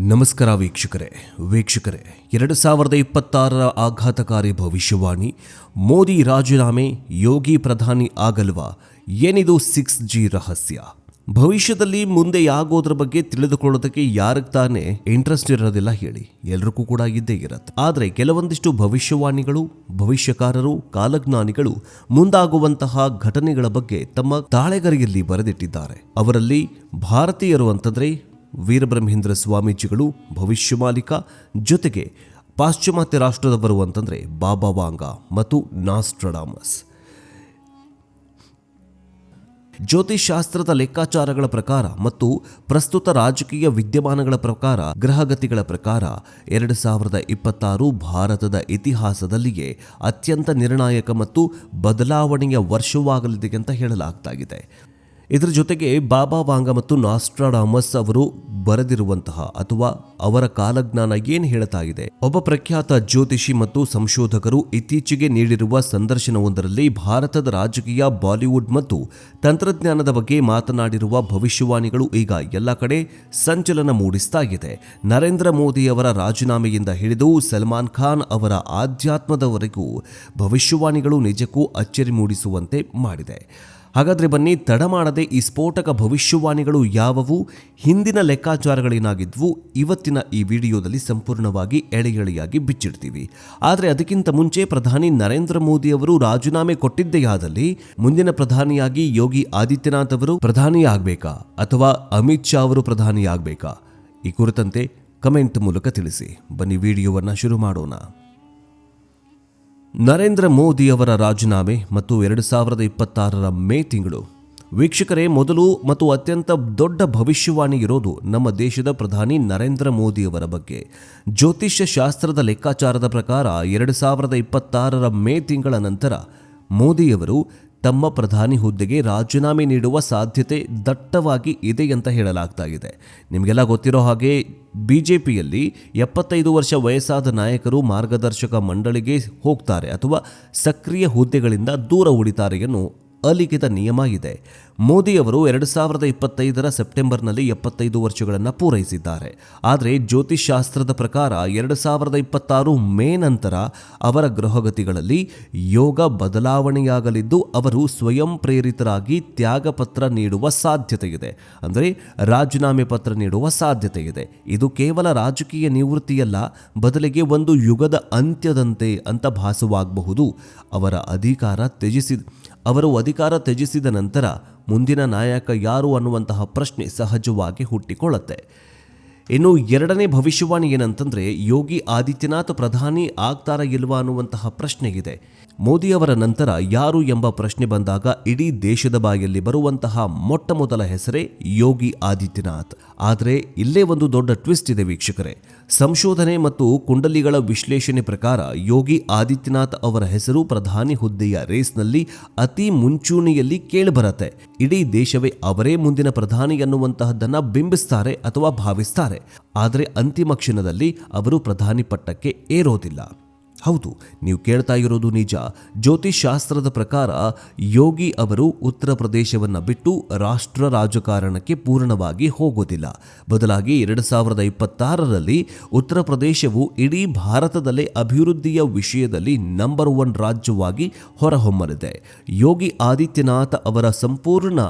ನಮಸ್ಕಾರ ವೀಕ್ಷಕರೇ 2026ರ ಆಘಾತಕಾರಿ ಭವಿಷ್ಯವಾಣಿ. ಮೋದಿ ರಾಜೀನಾಮೆ, ಯೋಗಿ ಪ್ರಧಾನಿ ಆಗಲ್ವಾ? ಏನಿದು 6G ರಹಸ್ಯ? ಭವಿಷ್ಯದಲ್ಲಿ ಮುಂದೆ ಆಗೋದ್ರ ಬಗ್ಗೆ ತಿಳಿದುಕೊಳ್ಳೋದಕ್ಕೆ ಯಾರಿಗೆ ತಾನೇ ಇಂಟ್ರೆಸ್ಟ್ ಇರೋದಿಲ್ಲ ಹೇಳಿ, ಎಲ್ರಿಗೂ ಕೂಡ ಇದ್ದೇ ಇರುತ್ತೆ. ಆದರೆ ಕೆಲವೊಂದಿಷ್ಟು ಭವಿಷ್ಯವಾಣಿಗಳು, ಭವಿಷ್ಯಕಾರರು, ಕಾಲಜ್ಞಾನಿಗಳು ಮುಂದಾಗುವಂತಹ ಘಟನೆಗಳ ಬಗ್ಗೆ ತಮ್ಮ ತಾಳೆಗರಿಯಲ್ಲಿ ಬರೆದಿಟ್ಟಿದ್ದಾರೆ. ಅವರಲ್ಲಿ ಭಾರತೀಯರು ಅಂತಂದ್ರೆ ವೀರಬ್ರಹ್ಮೇಂದ್ರ ಸ್ವಾಮೀಜಿಗಳು ಭವಿಷ್ಯಮಾಲಿಕ, ಜೊತೆಗೆ ಪಾಶ್ಚಿಮಾತ್ಯ ರಾಷ್ಟ್ರದವರು ಅಂತಂದ್ರೆ ಬಾಬಾ ವಾಂಗಾ ಮತ್ತು ನಾಸ್ಟ್ರಡಾಮಸ್. ಜ್ಯೋತಿಷಾಸ್ತ್ರದ ಲೆಕ್ಕಾಚಾರಗಳ ಪ್ರಕಾರ ಮತ್ತು ಪ್ರಸ್ತುತ ರಾಜಕೀಯ ವಿದ್ಯಮಾನಗಳ ಪ್ರಕಾರ, ಗ್ರಹಗತಿಗಳ ಪ್ರಕಾರ 2026 ಭಾರತದ ಇತಿಹಾಸದಲ್ಲಿಯೇ ಅತ್ಯಂತ ನಿರ್ಣಾಯಕ ಮತ್ತು ಬದಲಾವಣೆಯ ವರ್ಷವಾಗಲಿದೆ ಅಂತ ಹೇಳಲಾಗ್ತಾ ಇದೆ. ಇದರ ಜೊತೆಗೆ ಬಾಬಾ ವಾಂಗಾ ಮತ್ತು ನಾಸ್ಟ್ರಾಡಾಮಸ್ ಅವರು ಬರೆದಿರುವಂತಹ ಅಥವಾ ಅವರ ಕಾಲಜ್ಞಾನ ಏನು ಹೇಳ್ತಾ ಇದೆ? ಒಬ್ಬ ಪ್ರಖ್ಯಾತ ಜ್ಯೋತಿಷಿ ಮತ್ತು ಸಂಶೋಧಕರು ಇತ್ತೀಚೆಗೆ ನೀಡಿರುವ ಸಂದರ್ಶನವೊಂದರಲ್ಲಿ ಭಾರತದ ರಾಜಕೀಯ, ಬಾಲಿವುಡ್ ಮತ್ತು ತಂತ್ರಜ್ಞಾನದ ಬಗ್ಗೆ ಮಾತನಾಡಿರುವ ಭವಿಷ್ಯವಾಣಿಗಳು ಈಗ ಎಲ್ಲ ಕಡೆ ಸಂಚಲನ ಮೂಡಿಸ್ತಾ ಇದೆ. ನರೇಂದ್ರ ಮೋದಿ ಅವರ ರಾಜೀನಾಮೆಯಿಂದ ಹಿಡಿದು ಸಲ್ಮಾನ್ ಖಾನ್ ಅವರ ಆಧ್ಯಾತ್ಮದವರೆಗೂ ಭವಿಷ್ಯವಾಣಿಗಳು ನಿಜಕ್ಕೂ ಅಚ್ಚರಿ ಮೂಡಿಸುವಂತೆ ಮಾಡಿದೆ. ಹಾಗಾದರೆ ಬನ್ನಿ, ತಡ ಮಾಡದೆ ಈ ಸ್ಫೋಟಕ ಭವಿಷ್ಯವಾಣಿಗಳು ಯಾವುವು, ಹಿಂದಿನ ಲೆಕ್ಕಾಚಾರಗಳೇನಾಗಿದ್ವು, ಇವತ್ತಿನ ಈ ವಿಡಿಯೋದಲ್ಲಿ ಸಂಪೂರ್ಣವಾಗಿ ಎಳೆಯಾಗಿ ಬಿಚ್ಚಿಡ್ತೀವಿ. ಆದರೆ ಅದಕ್ಕಿಂತ ಮುಂಚೆ ಪ್ರಧಾನಿ ನರೇಂದ್ರ ಮೋದಿ ಅವರು ರಾಜೀನಾಮೆ ಕೊಟ್ಟಿದ್ದೇ ಆದಲ್ಲಿ ಮುಂದಿನ ಪ್ರಧಾನಿಯಾಗಿ ಯೋಗಿ ಆದಿತ್ಯನಾಥ್ ಅವರು ಪ್ರಧಾನಿ ಆಗಬೇಕಾ ಅಥವಾ ಅಮಿತ್ ಶಾ ಅವರು ಪ್ರಧಾನಿ ಆಗಬೇಕಾ? ಈ ಕುರಿತಂತೆ ಕಮೆಂಟ್ ಮೂಲಕ ತಿಳಿಸಿ. ಬನ್ನಿ ವಿಡಿಯೋವನ್ನು ಶುರು ಮಾಡೋಣ. ನರೇಂದ್ರ ಮೋದಿ ಅವರ ರಾಜೀನಾಮೆ ಮತ್ತು 2026ರ ಮೇ ತಿಂಗಳು. ವೀಕ್ಷಕರೇ, ಮೊದಲು ಮತ್ತು ಅತ್ಯಂತ ದೊಡ್ಡ ಭವಿಷ್ಯವಾಣಿ ಇರೋದು ನಮ್ಮ ದೇಶದ ಪ್ರಧಾನಿ ನರೇಂದ್ರ ಮೋದಿ ಅವರ ಬಗ್ಗೆ. ಜ್ಯೋತಿಷ್ಯ ಶಾಸ್ತ್ರದ ಲೆಕ್ಕಾಚಾರದ ಪ್ರಕಾರ 2026ರ ಮೇ ತಿಂಗಳ ನಂತರ ಮೋದಿಯವರು ತಮ್ಮ ಪ್ರಧಾನಿ ಹುದ್ದೆಗೆ ರಾಜೀನಾಮೆ ನೀಡುವ ಸಾಧ್ಯತೆ ದಟ್ಟವಾಗಿ ಇದೆ ಅಂತ ಹೇಳಲಾಗ್ತಾ ಇದೆ. ನಿಮಗೆಲ್ಲ ಗೊತ್ತಿರೋ ಹಾಗೆ ಬಿಜೆಪಿಯಲ್ಲಿ 75 ವರ್ಷ ವಯಸ್ಸಾದ ನಾಯಕರು ಮಾರ್ಗದರ್ಶಕ ಮಂಡಳಿಗೆ ಹೋಗ್ತಾರೆ ಅಥವಾ ಸಕ್ರಿಯ ಹುದ್ದೆಗಳಿಂದ ದೂರ ಉಳಿತಾರೆ ಎನ್ನುವ ಅಲಿಖಿತ ನಿಯಮ ಇದೆ. ಮೋದಿ ಅವರು 2025ರ ಸೆಪ್ಟೆಂಬರ್ನಲ್ಲಿ 75 ವರ್ಷಗಳನ್ನು ಪೂರೈಸಿದ್ದಾರೆ. ಆದರೆ ಜ್ಯೋತಿಷಾಸ್ತ್ರದ ಪ್ರಕಾರ 2026 ಮೇ ನಂತರ ಅವರ ಗ್ರಹಗತಿಗಳಲ್ಲಿ ಯೋಗ ಬದಲಾವಣೆಯಾಗಲಿದ್ದು ಅವರು ಸ್ವಯಂ ಪ್ರೇರಿತರಾಗಿ ತ್ಯಾಗಪತ್ರ ನೀಡುವ ಸಾಧ್ಯತೆ ಇದೆ, ಅಂದರೆ ರಾಜೀನಾಮೆ ಪತ್ರ ನೀಡುವ ಸಾಧ್ಯತೆ ಇದೆ. ಇದು ಕೇವಲ ರಾಜಕೀಯ ನಿವೃತ್ತಿಯಲ್ಲ, ಬದಲಿಗೆ ಒಂದು ಯುಗದ ಅಂತ್ಯದಂತೆ ಅಂತ ಭಾಸವಾಗಬಹುದು. ಅವರು ಅಧಿಕಾರ ತ್ಯಜಿಸಿದ ನಂತರ ಮುಂದಿನ ನಾಯಕ ಯಾರು ಅನ್ನುವಂತಹ ಪ್ರಶ್ನೆ ಸಹಜವಾಗಿ ಹುಟ್ಟಿಕೊಳ್ಳುತ್ತೆ. ಇನ್ನು ಎರಡನೇ ಭವಿಷ್ಯವಾಣಿ ಏನಂತಂದ್ರೆ, ಯೋಗಿ ಆದಿತ್ಯನಾಥ್ ಪ್ರಧಾನಿ ಆಗ್ತಾರಾ ಇಲ್ವಾ ಅನ್ನುವಂತಹ ಪ್ರಶ್ನೆ ಇದೆ. ಮೋದಿ ಅವರ ನಂತರ ಯಾರು ಎಂಬ ಪ್ರಶ್ನೆ ಬಂದಾಗ ಇಡೀ ದೇಶದ ಬಾಯಲ್ಲಿ ಬರುವಂತಹ ಮೊಟ್ಟ ಮೊದಲ ಹೆಸರೇ ಯೋಗಿ ಆದಿತ್ಯನಾಥ್. ಆದರೆ ಇಲ್ಲೇ ಒಂದು ದೊಡ್ಡ ಟ್ವಿಸ್ಟ್ ಇದೆ ವೀಕ್ಷಕರೇ. ಸಂಶೋಧನೆ ಮತ್ತು ಕುಂಡಲಿಗಳ ವಿಶ್ಲೇಷಣೆ ಪ್ರಕಾರ ಯೋಗಿ ಆದಿತ್ಯನಾಥ್ ಅವರ ಹೆಸರು ಪ್ರಧಾನಿ ಹುದ್ದೆಯ ರೇಸ್ನಲ್ಲಿ ಅತಿ ಮುಂಚೂಣಿಯಲ್ಲಿ ಕೇಳಿಬರುತ್ತೆ. ಇಡೀ ದೇಶವೇ ಅವರೇ ಮುಂದಿನ ಪ್ರಧಾನಿ ಎನ್ನುವಂತಹದ್ದನ್ನು ಬಿಂಬಿಸ್ತಾರೆ ಅಥವಾ ಭಾವಿಸ್ತಾರೆ. ಆದರೆ ಅಂತಿಮ ಕ್ಷಣದಲ್ಲಿ ಅವರು ಪ್ರಧಾನಿ ಪಟ್ಟಕ್ಕೆ ಏರೋದಿಲ್ಲ. ಹೌದು, ನೀವು ಕೇಳ್ತಾ ಇರೋದು ನಿಜ. ಜ್ಯೋತಿಷಾಸ್ತ್ರದ ಪ್ರಕಾರ ಯೋಗಿ ಅವರು ಉತ್ತರ ಪ್ರದೇಶವನ್ನು ಬಿಟ್ಟು ರಾಷ್ಟ್ರ ರಾಜಕಾರಣಕ್ಕೆ ಪೂರ್ಣವಾಗಿ ಹೋಗೋದಿಲ್ಲ. ಬದಲಾಗಿ 2026ರಲ್ಲಿ ಉತ್ತರ ಪ್ರದೇಶವು ಇಡೀ ಭಾರತದಲ್ಲೇ ಅಭಿವೃದ್ಧಿಯ ವಿಷಯದಲ್ಲಿ ನಂಬರ್ 1 ರಾಜ್ಯವಾಗಿ ಹೊರಹೊಮ್ಮಲಿದೆ. ಯೋಗಿ ಆದಿತ್ಯನಾಥ್ ಅವರ ಸಂಪೂರ್ಣ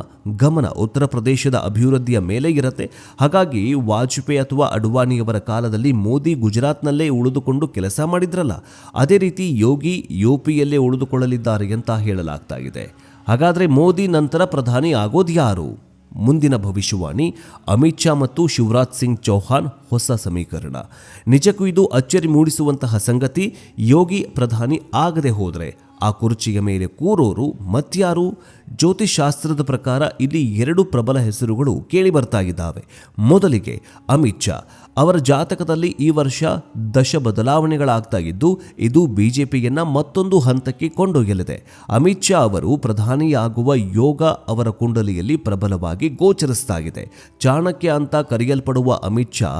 ಗಮನ ಉತ್ತರ ಪ್ರದೇಶದ ಅಭಿವೃದ್ಧಿಯ ಮೇಲೆ ಇರುತ್ತೆ. ಹಾಗಾಗಿ ವಾಜಪೇಯಿ ಅಥವಾ ಅಡ್ವಾಣಿಯವರ ಕಾಲದಲ್ಲಿ ಮೋದಿ ಗುಜರಾತ್ನಲ್ಲೇ ಉಳಿದುಕೊಂಡು ಕೆಲಸ ಮಾಡಿದ್ರಲ್ಲ, ಅದೇ ರೀತಿ ಯೋಗಿ ಯುಪಿಯಲ್ಲೇ ಉಳಿದುಕೊಳ್ಳಲಿದ್ದಾರೆ ಅಂತ ಹೇಳಲಾಗ್ತಾ ಇದೆ. ಹಾಗಾದರೆ ಮೋದಿ ನಂತರ ಪ್ರಧಾನಿ ಆಗೋದು ಯಾರು? ಮುಂದಿನ ಭವಿಷ್ಯವಾಣಿ ಅಮಿತ್ ಶಾ ಮತ್ತು ಶಿವರಾಜ್ ಸಿಂಗ್ ಚೌಹಾಣ್ ಹೊಸ ಸಮೀಕರಣ. ನಿಜಕ್ಕೂ ಇದು ಅಚ್ಚರಿ ಮೂಡಿಸುವಂತಹ ಸಂಗತಿ. ಯೋಗಿ ಪ್ರಧಾನಿ ಆಗದೆ ಹೋದರೆ ಆ ಕುರ್ಚಿಯ ಮೇಲೆ ಕೂರೋರು ಮತ್ಯಾರು? ಜ್ಯೋತಿಷಾಸ್ತ್ರದ ಪ್ರಕಾರ ಇಲ್ಲಿ 2 ಪ್ರಬಲ ಹೆಸರುಗಳು ಕೇಳಿ ಬರ್ತಾ ಇದ್ದಾವೆ. ಮೊದಲಿಗೆ ಅಮಿತ್ ಶಾ. ಅವರ ಜಾತಕದಲ್ಲಿ ಈ ವರ್ಷ ದಶ ಬದಲಾವಣೆಗಳಾಗ್ತಾ ಇದ್ದು ಇದು ಬಿಜೆಪಿಯನ್ನ ಮತ್ತೊಂದು ಹಂತಕ್ಕೆ ಕೊಂಡೊಯ್ಯಲಿದೆ. ಅಮಿತ್ ಶಾ ಅವರು ಪ್ರಧಾನಿಯಾಗುವ ಯೋಗ ಅವರ ಕುಂಡಲಿಯಲ್ಲಿ ಪ್ರಬಲವಾಗಿ ಗೋಚರಿಸ್ತಾ ಇದೆ. ಚಾಣಕ್ಯ ಅಂತ ಕರೆಯಲ್ಪಡುವ ಅಮಿತ್ ಶಾ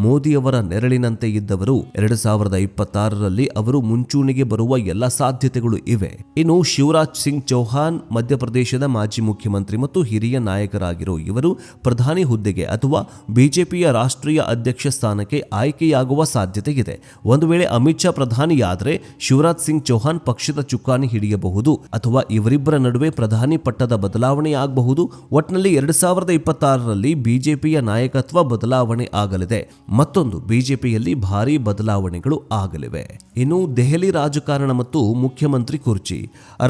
ಮೋದಿಯವರ ನೆರಳಿನಂತೆ ಇದ್ದವರು. 2026ರಲ್ಲಿ ಅವರು ಮುಂಚೂಣಿಗೆ ಬರುವ ಎಲ್ಲ ಸಾಧ್ಯತೆಗಳು ಇವೆ. ಇನ್ನು ಶಿವರಾಜ್ ಸಿಂಗ್ ಚೌಹಾಣ್ ಮಧ್ಯಪ್ರದೇಶದ ಮಾಜಿ ಮುಖ್ಯಮಂತ್ರಿ ಮತ್ತು ಹಿರಿಯ ನಾಯಕರಾಗಿರೋ ಇವರು ಪ್ರಧಾನಿ ಹುದ್ದೆಗೆ ಅಥವಾ ಬಿಜೆಪಿಯ ರಾಷ್ಟ್ರೀಯ ಅಧ್ಯಕ್ಷ ಸ್ಥಾನಕ್ಕೆ ಆಯ್ಕೆಯಾಗುವ ಸಾಧ್ಯತೆ ಇದೆ. ಒಂದು ವೇಳೆ ಅಮಿತ್ ಶಾ ಪ್ರಧಾನಿಯಾದರೆ ಶಿವರಾಜ್ ಸಿಂಗ್ ಚೌಹಾಣ್ ಪಕ್ಷದ ಚುಕ್ಕಾಣಿ ಹಿಡಿಯಬಹುದು ಅಥವಾ ಇವರಿಬ್ಬರ ನಡುವೆ ಪ್ರಧಾನಿ ಪಟ್ಟದ ಬದಲಾವಣೆ ಆಗಬಹುದು. ಒಟ್ಟಿನಲ್ಲಿ 2026ರಲ್ಲಿ ಬಿಜೆಪಿಯ ನಾಯಕತ್ವ ಬದಲಾವಣೆ ಆಗಲಿದೆ. ಮತ್ತೊಂದು ಬಿಜೆಪಿಯಲ್ಲಿ ಭಾರೀ ಬದಲಾವಣೆಗಳು ಆಗಲಿವೆ. ಇನ್ನು ದೆಹಲಿ ರಾಜಕಾರಣ ಮತ್ತು ಮುಖ್ಯಮಂತ್ರಿ ಕುರ್ಚಿ.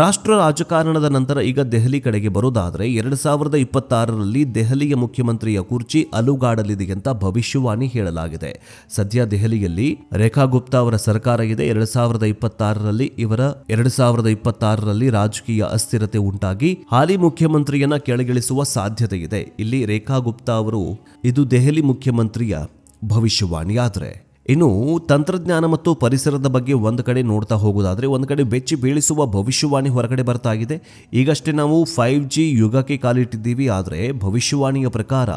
ರಾಷ್ಟ್ರ ರಾಜಕಾರಣದ ನಂತರ ಈಗ ದೆಹಲಿ ಕಡೆಗೆ ಬರೋದಾದರೆ 2026ರಲ್ಲಿ ದೆಹಲಿಯ ಮುಖ್ಯಮಂತ್ರಿಯ ಕುರ್ಚಿ ಅಲುಗಾಡಲಿದೆ ಅಂತ ಭವಿಷ್ಯವಾಣಿ ಹೇಳಲಾಗಿದೆ. ಸದ್ಯ ದೆಹಲಿಯಲ್ಲಿ ರೇಖಾ ಗುಪ್ತಾ ಅವರ ಸರ್ಕಾರ ಇದೆ. 2026ರಲ್ಲಿ ರಾಜಕೀಯ ಅಸ್ಥಿರತೆ ಉಂಟಾಗಿ ಹಾಲಿ ಮುಖ್ಯಮಂತ್ರಿಯನ್ನ ಕೆಳಗಿಳಿಸುವ ಸಾಧ್ಯತೆ ಇದೆ. ಇಲ್ಲಿ ರೇಖಾ ಗುಪ್ತಾ ಅವರು ಇದು ದೆಹಲಿ ಮುಖ್ಯಮಂತ್ರಿಯ ಭವಿಷ್ಯವಾಣಿ. ಆದರೆ ಇನ್ನು ತಂತ್ರಜ್ಞಾನ ಮತ್ತು ಪರಿಸರದ ಬಗ್ಗೆ ಒಂದು ಕಡೆ ನೋಡ್ತಾ ಹೋಗೋದಾದರೆ ಒಂದು ಕಡೆ ಬೆಚ್ಚಿ ಬೀಳಿಸುವ ಭವಿಷ್ಯವಾಣಿ ಹೊರಗಡೆ ಬರ್ತಾ ಇದೆ. ಈಗಷ್ಟೇ ನಾವು 5G ಯುಗಕ್ಕೆ ಕಾಲಿಟ್ಟಿದ್ದೀವಿ. ಆದರೆ ಭವಿಷ್ಯವಾಣಿಯ ಪ್ರಕಾರ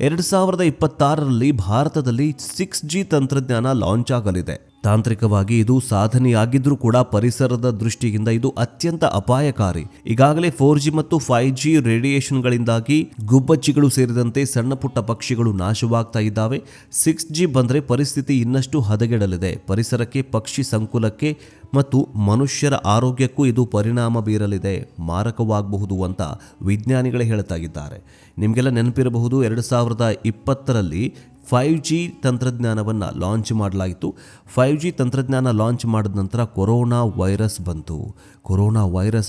2026ರಲ್ಲಿ ಭಾರತದಲ್ಲಿ 6G ತಂತ್ರಜ್ಞಾನ ಲಾಂಚ್ ಆಗಲಿದೆ. ತಾಂತ್ರಿಕವಾಗಿ ಇದು ಸಾಧನೆಯಾಗಿದ್ರೂ ಕೂಡ ಪರಿಸರದ ದೃಷ್ಟಿಯಿಂದ ಇದು ಅತ್ಯಂತ ಅಪಾಯಕಾರಿ. ಈಗಾಗಲೇ 4G ಮತ್ತು 5G ರೇಡಿಯೇಷನ್ಗಳಿಂದಾಗಿ ಗುಬ್ಬಚ್ಚಿಗಳು ಸೇರಿದಂತೆ ಸಣ್ಣ ಪುಟ್ಟ ಪಕ್ಷಿಗಳು ನಾಶವಾಗ್ತಾ ಇದ್ದಾವೆ. 6G ಬಂದರೆ ಪರಿಸ್ಥಿತಿ ಇನ್ನಷ್ಟು ಹದಗೆಡಲಿದೆ. ಪರಿಸರಕ್ಕೆ, ಪಕ್ಷಿ ಸಂಕುಲಕ್ಕೆ ಮತ್ತು ಮನುಷ್ಯರ ಆರೋಗ್ಯಕ್ಕೂ ಇದು ಪರಿಣಾಮ ಬೀರಲಿದೆ, ಮಾರಕವಾಗಬಹುದು ಅಂತ ವಿಜ್ಞಾನಿಗಳೇ ಹೇಳ್ತಾ ಇದ್ದಾರೆ. ನಿಮಗೆಲ್ಲ ನೆನಪಿರಬಹುದು 2020ರಲ್ಲಿ 5G ತಂತ್ರಜ್ಞಾನವನ್ನು ಲಾಂಚ್ ಮಾಡಲಾಯಿತು. 5G ತಂತ್ರಜ್ಞಾನ ಲಾಂಚ್ ಮಾಡಿದ ನಂತರ ಕೊರೋನಾ ವೈರಸ್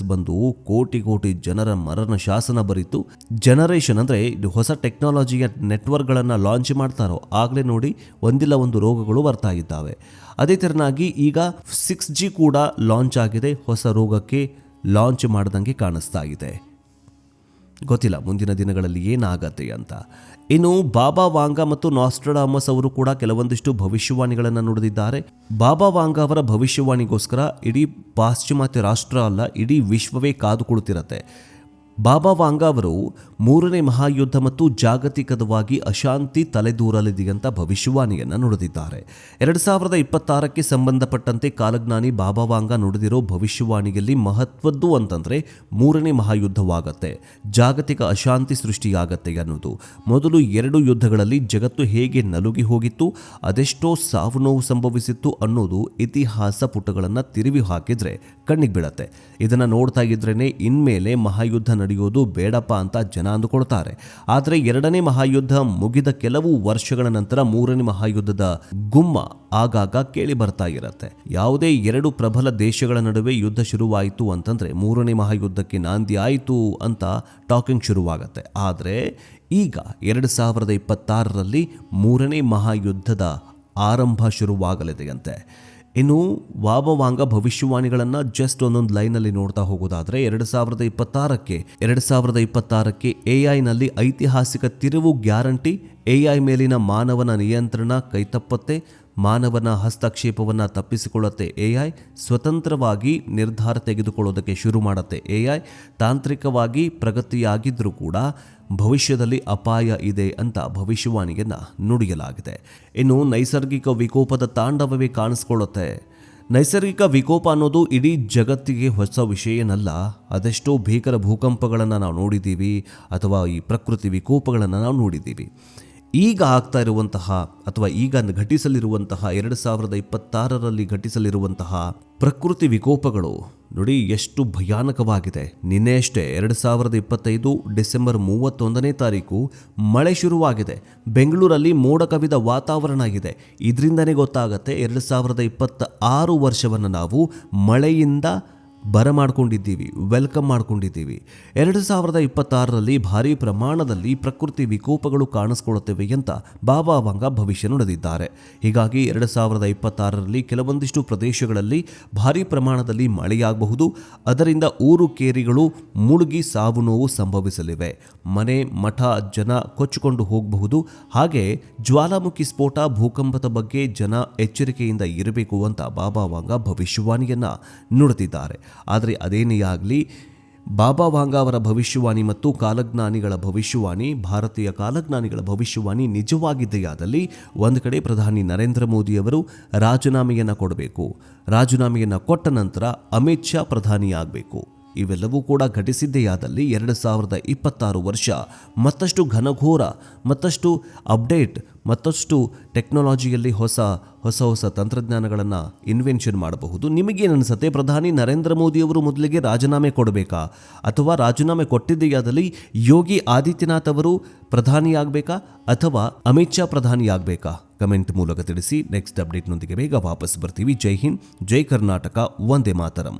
ಬಂದು ಕೋಟಿ ಜನರ ಮರಣ ಶಾಸನ ಬರೀತು. ಜನರೇಷನ್ ಅಂದರೆ ಹೊಸ ಟೆಕ್ನಾಲಜಿಯ ನೆಟ್ವರ್ಕ್ಗಳನ್ನು ಲಾಂಚ್ ಮಾಡ್ತಾರೋ ಆಗಲೇ ನೋಡಿ ಒಂದಿಲ್ಲ ಒಂದು ರೋಗಗಳು ಬರ್ತಾ ಇದ್ದಾವೆ. ಅದೇ ತೆರನಾಗಿ ಈಗ 6G ಕೂಡ ಲಾಂಚ್ ಆಗಿದೆ. ಹೊಸ ರೋಗಕ್ಕೆ ಲಾಂಚ್ ಮಾಡ್ದಂಗೆ ಕಾಣಿಸ್ತಾ ಇದೆ. ಗೊತ್ತಿಲ್ಲ ಮುಂದಿನ ದಿನಗಳಲ್ಲಿ ಏನಾಗತ್ತೆ ಅಂತ. ಇನ್ನು ಬಾಬಾ ವಾಂಗಾ ಮತ್ತು ನಾಸ್ಟ್ರಾಡಮಸ್ ಅವರು ಕೂಡ ಕೆಲವೊಂದಿಷ್ಟು ಭವಿಷ್ಯವಾಣಿಗಳನ್ನು ನುಡಿದಿದ್ದಾರೆ. ಬಾಬಾ ವಾಂಗಾ ಅವರ ಭವಿಷ್ಯವಾಣಿಗೋಸ್ಕರ ಇಡೀ ಪಾಶ್ಚಿಮಾತ್ಯ ರಾಷ್ಟ್ರ ಅಲ್ಲ, ಇಡೀ ವಿಶ್ವವೇ ಕಾದು ಕುಳಿತಿರತ್ತೆ. ಬಾಬಾ ವಾಂಗಾ ಅವರು 3ನೇ ಮಹಾಯುದ್ಧ ಮತ್ತು ಜಾಗತಿಕವಾಗಿ ಅಶಾಂತಿ ತಲೆದೂರಲಿದೆ ಅಂತ ಭವಿಷ್ಯವಾಣಿಯನ್ನು ನುಡಿದಿದ್ದಾರೆ. 2026ಕ್ಕೆ ಸಂಬಂಧಪಟ್ಟಂತೆ ಕಾಲಜ್ಞಾನಿ ಬಾಬಾ ವಾಂಗಾ ನುಡಿದಿರೋ ಭವಿಷ್ಯವಾಣಿಯಲ್ಲಿ ಮಹತ್ವದ್ದು ಅಂತಂದರೆ 3ನೇ ಮಹಾಯುದ್ಧವಾಗತ್ತೆ, ಜಾಗತಿಕ ಅಶಾಂತಿ ಸೃಷ್ಟಿಯಾಗತ್ತೆ ಅನ್ನೋದು. ಮೊದಲು 2 ಯುದ್ಧಗಳಲ್ಲಿ ಜಗತ್ತು ಹೇಗೆ ನಲುಗಿ ಹೋಗಿತ್ತು, ಅದೆಷ್ಟೋ ಸಾವು ನೋವು ಸಂಭವಿಸಿತ್ತು ಅನ್ನೋದು ಇತಿಹಾಸ ಪುಟಗಳನ್ನು ತಿರುವಿ ಹಾಕಿದ್ರೆ ಕಣ್ಣಿಗೆ ಬೀಳತ್ತೆ. ಇದನ್ನು ನೋಡ್ತಾ ಇದ್ರೇನೆ ಇನ್ಮೇಲೆ ಮಹಾಯುದ್ಧ ನಡೆಯೋದು ಬೇಡಪ್ಪ ಅಂತ ಜನ ಅಂದುಕೊಳ್ತಾರೆ. ಆದರೆ 2ನೇ ಮಹಾಯುದ್ಧ ಮುಗಿದ ಕೆಲವು ವರ್ಷಗಳ ನಂತರ 3ನೇ ಮಹಾಯುದ್ಧದ ಗುಮ್ಮ ಆಗಾಗ ಕೇಳಿ ಬರ್ತಾ ಇರತ್ತೆ. ಯಾವುದೇ 2 ಪ್ರಬಲ ದೇಶಗಳ ನಡುವೆ ಯುದ್ಧ ಶುರುವಾಯಿತು ಅಂತಂದ್ರೆ 3ನೇ ಮಹಾಯುದ್ಧಕ್ಕೆ ನಾಂದಿ ಆಯಿತು ಅಂತ ಟಾಕಿಂಗ್ ಶುರುವಾಗತ್ತೆ. ಆದರೆ ಈಗ 2026ರಲ್ಲಿ 3ನೇ ಮಹಾಯುದ್ಧದ ಆರಂಭ ಶುರುವಾಗಲಿದೆಯಂತೆ. ಇನ್ನು ಬಾಬಾ ವಾಂಗಾ ಭವಿಷ್ಯವಾಣಿಗಳನ್ನು ಜಸ್ಟ್ ಒಂದೊಂದು ಲೈನಲ್ಲಿ ನೋಡ್ತಾ ಹೋಗೋದಾದರೆ 2026ಕ್ಕೆ AI-ನಲ್ಲಿ ಐತಿಹಾಸಿಕ ತಿರುವು ಗ್ಯಾರಂಟಿ. AI ಮೇಲಿನ ಮಾನವನ ನಿಯಂತ್ರಣ ಕೈತಪ್ಪತ್ತೆ, ಮಾನವನ ಹಸ್ತಕ್ಷೇಪವನ್ನು ತಪ್ಪಿಸಿಕೊಳ್ಳುತ್ತೆ AI. ಸ್ವತಂತ್ರವಾಗಿ ನಿರ್ಧಾರ ತೆಗೆದುಕೊಳ್ಳೋದಕ್ಕೆ ಶುರು ಮಾಡುತ್ತೆ AI. ತಾಂತ್ರಿಕವಾಗಿ ಪ್ರಗತಿಯಾಗಿದ್ದರೂ ಕೂಡ ಭವಿಷ್ಯದಲ್ಲಿ ಅಪಾಯ ಇದೆ ಅಂತ ಭವಿಷ್ಯವಾಣಿಯನ್ನು ನುಡಿಯಲಾಗಿದೆ. ಇನ್ನು ನೈಸರ್ಗಿಕ ವಿಕೋಪದ ತಾಂಡವವೇ ಕಾಣಿಸ್ಕೊಳ್ಳುತ್ತೆ. ನೈಸರ್ಗಿಕ ವಿಕೋಪ ಅನ್ನೋದು ಇಡೀ ಜಗತ್ತಿಗೆ ಹೊಸ ವಿಷಯನಲ್ಲ. ಅದೆಷ್ಟೋ ಭೀಕರ ಭೂಕಂಪಗಳನ್ನು ನಾವು ನೋಡಿದ್ದೀವಿ ಅಥವಾ ಈ ಪ್ರಕೃತಿ ವಿಕೋಪಗಳನ್ನು ನಾವು ನೋಡಿದ್ದೀವಿ. ಈಗ ಆಗ್ತಾ ಇರುವಂತಹ ಅಥವಾ ಈಗ ಘಟಿಸಲಿರುವಂತಹ 2026ರಲ್ಲಿ ಘಟಿಸಲಿರುವಂತಹ ಪ್ರಕೃತಿ ವಿಕೋಪಗಳು ನೋಡಿ ಎಷ್ಟು ಭಯಾನಕವಾಗಿದೆ. ನಿನ್ನೆಯಷ್ಟೇ 2025 ಡಿಸೆಂಬರ್ 31ನೇ ತಾರೀಕು ಮಳೆ ಶುರುವಾಗಿದೆ. ಬೆಂಗಳೂರಲ್ಲಿ ಮೋಡ ಕವಿದ ವಾತಾವರಣ ಇದೆ. ಇದರಿಂದನೇ ಗೊತ್ತಾಗತ್ತೆ 2026 ವರ್ಷವನ್ನು ನಾವು ಮಳೆಯಿಂದ ಬರಮಾಡ್ಕೊಂಡಿದ್ದೀವಿ, ವೆಲ್ಕಮ್ ಮಾಡ್ಕೊಂಡಿದ್ದೀವಿ. 2026ರಲ್ಲಿ ಭಾರೀ ಪ್ರಮಾಣದಲ್ಲಿ ಪ್ರಕೃತಿ ವಿಕೋಪಗಳು ಕಾಣಿಸ್ಕೊಳ್ಳುತ್ತವೆ ಅಂತ ಬಾಬಾ ವಾಂಗಾ ಭವಿಷ್ಯ ನುಡಿದಿದ್ದಾರೆ. ಹೀಗಾಗಿ 2026ರಲ್ಲಿ ಕೆಲವೊಂದಿಷ್ಟು ಪ್ರದೇಶಗಳಲ್ಲಿ ಭಾರೀ ಪ್ರಮಾಣದಲ್ಲಿ ಮಳೆಯಾಗಬಹುದು. ಅದರಿಂದ ಊರು ಕೇರಿಗಳು ಮುಳುಗಿ ಸಾವು ನೋವು ಸಂಭವಿಸಲಿವೆ. ಮನೆ ಮಠ ಜನ ಕೊಚ್ಚಿಕೊಂಡು ಹೋಗಬಹುದು. ಹಾಗೆ ಜ್ವಾಲಾಮುಖಿ ಸ್ಫೋಟ, ಭೂಕಂಪದ ಬಗ್ಗೆ ಜನ ಎಚ್ಚರಿಕೆಯಿಂದ ಇರಬೇಕು ಅಂತ ಬಾಬಾ ವಾಂಗಾ ಭವಿಷ್ಯವಾಣಿಯನ್ನ ನುಡಿದಿದ್ದಾರೆ. ಆದರೆ ಅದೇನೇ ಆಗಲಿ ಬಾಬಾ ವಾಂಗಾ ಅವರ ಭವಿಷ್ಯವಾಣಿ ಮತ್ತು ಕಾಲಜ್ಞಾನಿಗಳ ಭವಿಷ್ಯವಾಣಿ, ಭಾರತೀಯ ಕಾಲಜ್ಞಾನಿಗಳ ಭವಿಷ್ಯವಾಣಿ ನಿಜವಾಗಿದೆಯಾದಲ್ಲಿ ಒಂದು ಕಡೆ ಪ್ರಧಾನಿ ನರೇಂದ್ರ ಮೋದಿಯವರು ರಾಜೀನಾಮೆಯನ್ನು ಕೊಡಬೇಕು. ರಾಜೀನಾಮೆಯನ್ನು ಕೊಟ್ಟ ನಂತರ ಅಮಿತ್ ಶಾ ಪ್ರಧಾನಿಯಾಗಬೇಕು. ಇವೆಲ್ಲವೂ ಕೂಡ ಘಟಿಸಿದ್ದೆಯಾದಲ್ಲಿ 2026 ವರ್ಷ ಮತ್ತಷ್ಟು ಘನಘೋರ, ಮತ್ತಷ್ಟು ಅಪ್ಡೇಟ್, ಮತ್ತಷ್ಟು ಟೆಕ್ನಾಲಜಿಯಲ್ಲಿ ಹೊಸ ತಂತ್ರಜ್ಞಾನಗಳನ್ನು ಇನ್ವೆನ್ಷನ್ ಮಾಡಬಹುದು. ನಿಮಗೇನನ್ಸುತ್ತೆ? ಪ್ರಧಾನಿ ನರೇಂದ್ರ ಮೋದಿಯವರು ಮೊದಲಿಗೆ ರಾಜೀನಾಮೆ ಕೊಡಬೇಕಾ, ಅಥವಾ ರಾಜೀನಾಮೆ ಕೊಟ್ಟಿದ್ದೆಯಾದಲ್ಲಿ ಯೋಗಿ ಆದಿತ್ಯನಾಥ್ ಅವರು ಪ್ರಧಾನಿಯಾಗಬೇಕಾ, ಅಥವಾ ಅಮಿತ್ ಶಾ ಪ್ರಧಾನಿಯಾಗಬೇಕಾ? ಕಮೆಂಟ್ ಮೂಲಕ ತಿಳಿಸಿ. ನೆಕ್ಸ್ಟ್ ಅಪ್ಡೇಟ್ನೊಂದಿಗೆ ಬೇಗ ವಾಪಸ್ ಬರ್ತೀವಿ. ಜೈ ಹಿಂದ್, ಜೈ ಕರ್ನಾಟಕ, ವಂದೇ ಮಾತರಂ.